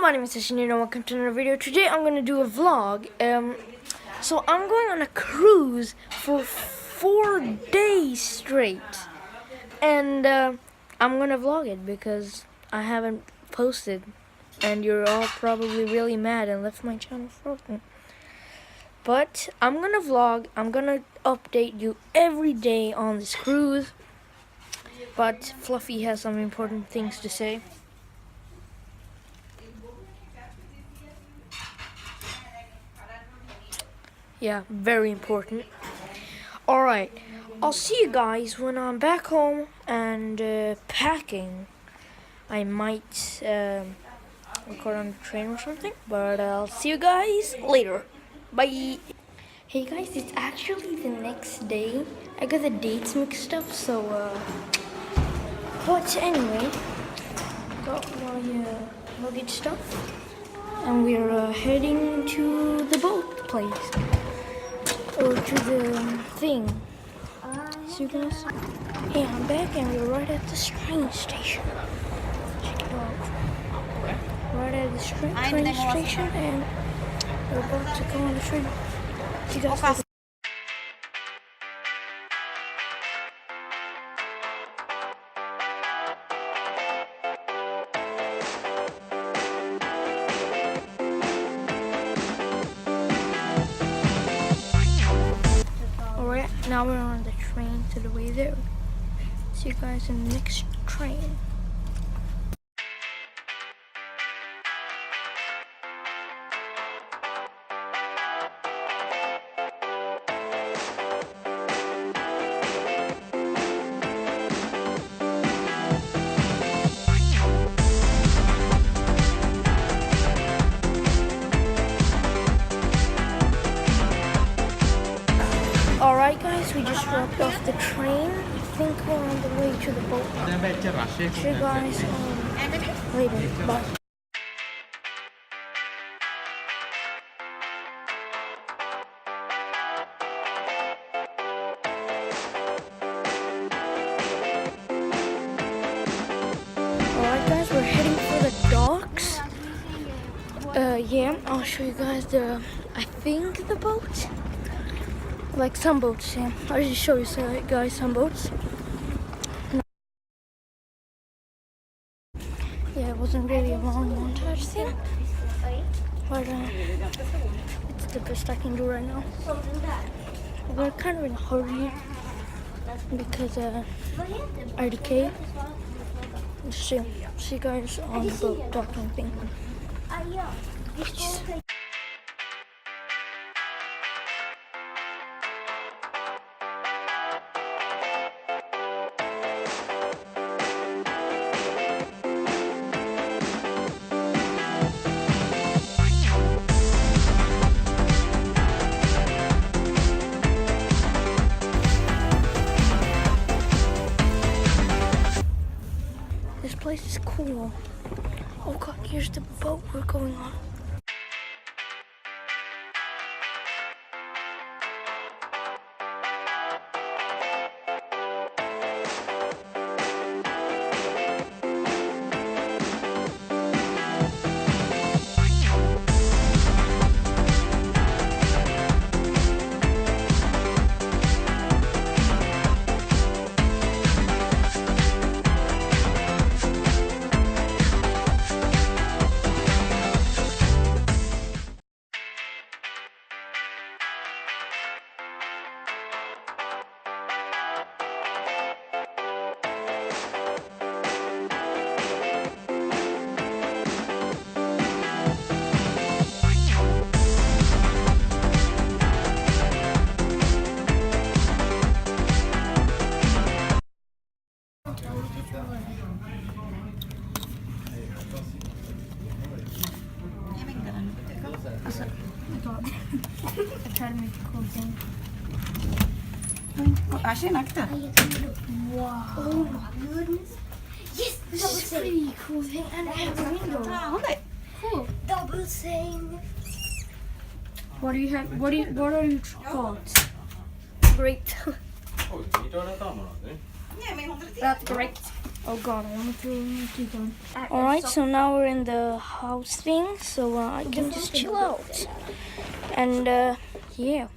my name is Sachin and welcome to another video. Today I'm gonna do a vlog. So I'm going on a cruise for 4 days straight, and I'm gonna vlog it because I haven't posted, and you're all probably really mad and left my channel frozen. But I'm gonna vlog. I'm gonna update you every day on this cruise. But Fluffy has some important things to say. Yeah, very important. Alright, I'll see you guys when I'm back home and packing. I might record on the train or something, but I'll see you guys later. Bye. Hey guys, it's actually the next day. I got the dates mixed up, so but anyway, got my luggage stuff, and we're heading to the boat place. Or to the thing. So you guys, hey, I'm back and we're right at the train station. Check it out. Right at the train station, and we're about to go on the train. You guys. Alright, now we're on the train to the way there. See you guys in the next train. Alright guys, we just dropped off the train. I think we're on the way to the boat now. See you guys later. Bye. Alright guys, we're heading for the docks. Yeah, I'll show you guys I think the boat. Like some boats, yeah. I'll just show you guys some boats. Yeah, it wasn't really a long montage thing, but it's the best I can do right now. We're kind of in a hurry because RDK. See you guys on the boat docking thing. Peace. This place is cool. Oh god, here's the boat we're going on. I tried to make a cool thing. Wow. Oh my goodness. Yes, this is a pretty cool thing. And it has a window. Cool. Double thing. What do you have? What are you called? Great. That's great. Oh god, I want to keep on. Alright, so now we're in the house thing, so I can just chill out. And yeah.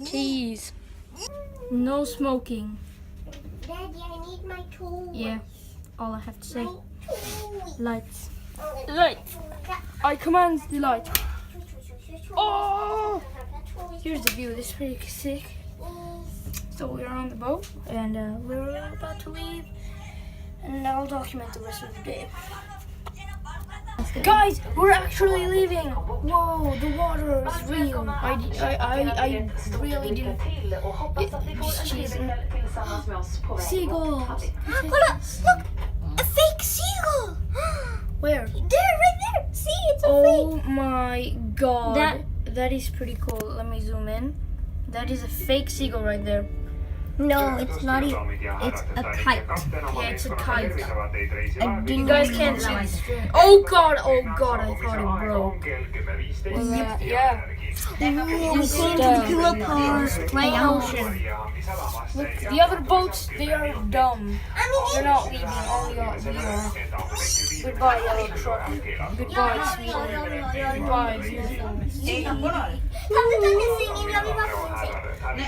Cheese. No smoking. Daddy, I need my tools. Yeah, all I have to say. Tools. Lights. Lights. I command the light. Oh! Here's the view. This is pretty sick. So we're on the boat and we're about to leave, and I'll document the rest of the day. Guys, we're actually leaving. Whoa, the water is real. I really didn't. Just cheesing. Seagulls. Look, a fake seagull. Where? There, right there. See, it's a Oh fake. my god. That is pretty cool. Let me zoom in. That is a fake seagull right there. No, it's not. It's a kite. Yeah, it's a kite. You guys can't see the string. Oh god, I thought it broke. Yeah. Play ocean. Look, the other boats, they are dumb. They're not leaving, only we are. Goodbye, yellow truck. Goodbye, Sweden. Goodbye, beautiful.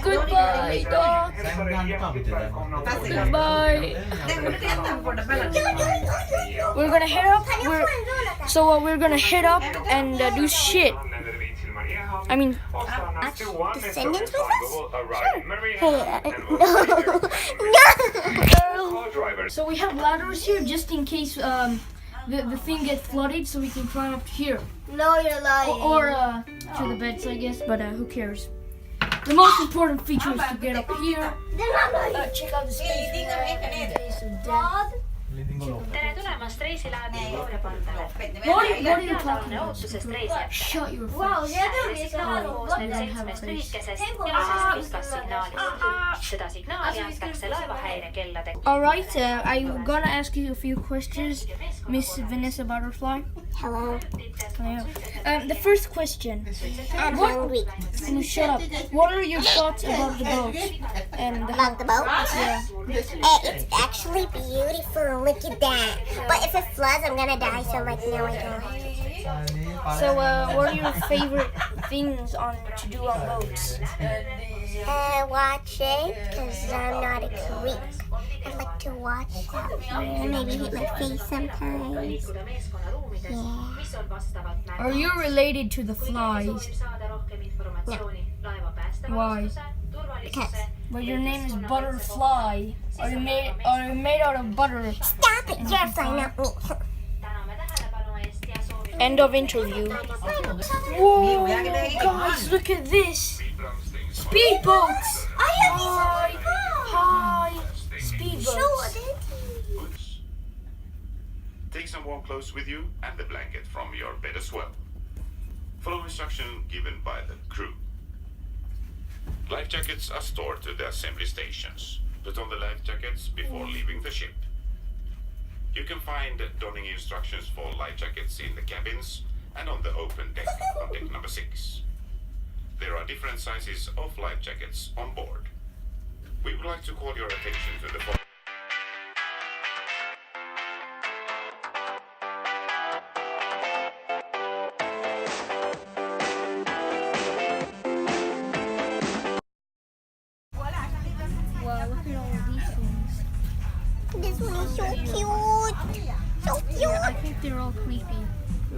Goodbye, dog. Goodbye. We're gonna head up. We're gonna head up and do shit. I mean, Descendants with us? No. so we have ladders here just in case the thing gets flooded, so we can climb up here. No, you're lying. Or to the beds, I guess, but who cares? The most important feature is to get up here. They're not lying. Check out the space in case of death. Tere tulemast reisilaadile Glooriapandale. What are you talking about? Ootusest reisijatele. Shut your Wow, face. Signaal koosneb 7 lühikesest ja 1 pikast signaalist. Seda signaali antakse laevahäirekellade. Alright, I'm gonna ask you a few questions, Miss Vanessa Butterfly. Hello. The first question. I'm hungry. Shut up. What are your thoughts about the boat? And About the boat? yeah. It's actually beautiful. Look at that. But if it floods, I'm gonna die. So like, no, I don't. So, what are your favorite things to do on boats? Watching, because I'm not a creep. I like to watch stuff. Maybe hit my face sometimes. Liikuda meeskonnaruumides, mis on vastavalt Are you related to the flies? saada rohkem informatsiooni laeva päästevastuse, turvalisuse. But your name is Butterfly. Are you made out of butter? Stop it. You're fine, not me. Täname tähelepanu eest ja soovime End of interview. Whoa, guys, look at this. Speedboats. I have Hi. these. Hi. Speedboats. Take some warm clothes with you and the blanket from your bed as well. Follow instruction given by the crew. Life jackets are stored to the assembly stations. Put on the life jackets before leaving the ship. You can find donning instructions for life jackets in the cabins and on the open deck on deck number 6. There are different sizes of life jackets on board. We would like to call your attention to the Wow, look at all of these things. This one is so cute. So I cute. think they're all creepy.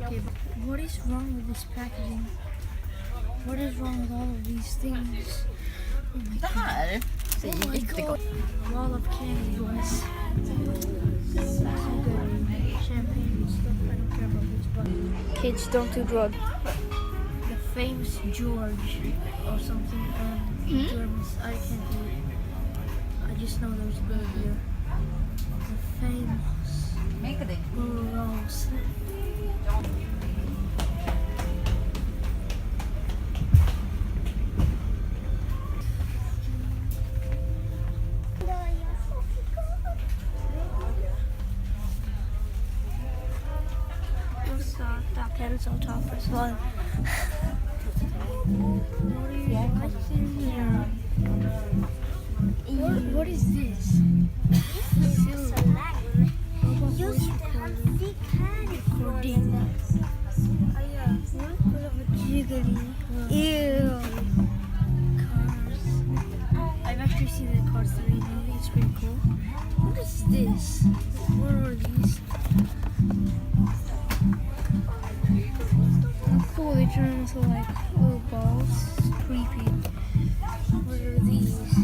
Okay, but what is wrong with this packaging? What is wrong with all of these things? Oh my god. Oh my god. Wall of candy was so good. Champagne and stuff. I don't care about this, but kids don't do drugs. The famous George or something. Germans. I can't do it. I just know there's good here. The famous Rose. That pen's on top as well. What are you collecting here? What is this? Just det, han fick härifrån. Jiggly. Ew. Cars. I've actually seen the Cars 3 movie. It's pretty cool. What is this? What are these? Oh, cool. They turn into like little balls. It's creepy. What are these?